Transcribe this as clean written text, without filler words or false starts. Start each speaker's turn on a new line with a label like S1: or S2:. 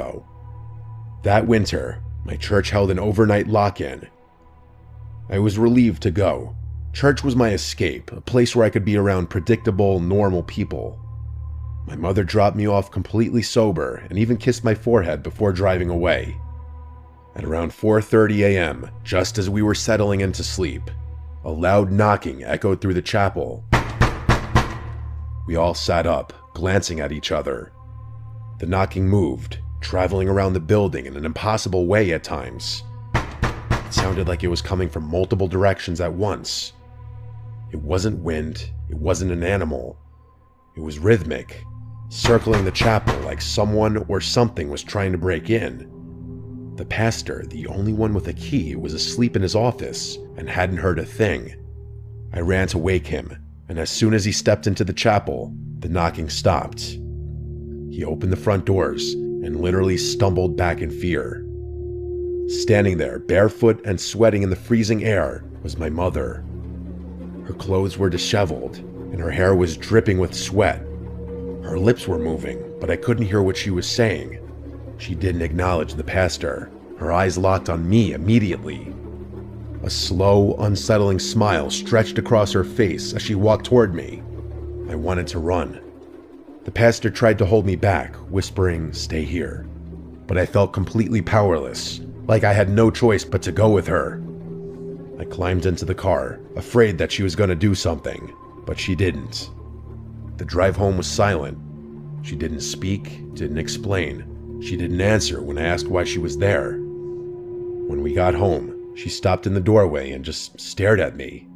S1: ago. That winter, my church held an overnight lock-in. I was relieved to go. Church was my escape, a place where I could be around predictable, normal people. My mother dropped me off completely sober and even kissed my forehead before driving away. At around 4:30 a.m., just as we were settling into sleep, a loud knocking echoed through the chapel. We all sat up, glancing at each other. The knocking moved, traveling around the building in an impossible way at times. It sounded like it was coming from multiple directions at once. It wasn't wind, it wasn't an animal. It was rhythmic, circling the chapel like someone or something was trying to break in. The pastor, the only one with a key, was asleep in his office and hadn't heard a thing. I ran to wake him, and as soon as he stepped into the chapel, the knocking stopped. He opened the front doors and literally stumbled back in fear. Standing there, barefoot and sweating in the freezing air, was my mother. Her clothes were disheveled, and her hair was dripping with sweat. Her lips were moving, but I couldn't hear what she was saying. She didn't acknowledge the pastor. Her eyes locked on me immediately. A slow, unsettling smile stretched across her face as she walked toward me. I wanted to run. The pastor tried to hold me back, whispering, "Stay here." But I felt completely powerless, like I had no choice but to go with her. I climbed into the car, afraid that she was going to do something, but she didn't. The drive home was silent. She didn't speak, didn't explain. She didn't answer when I asked why she was there. When we got home, she stopped in the doorway and just stared at me.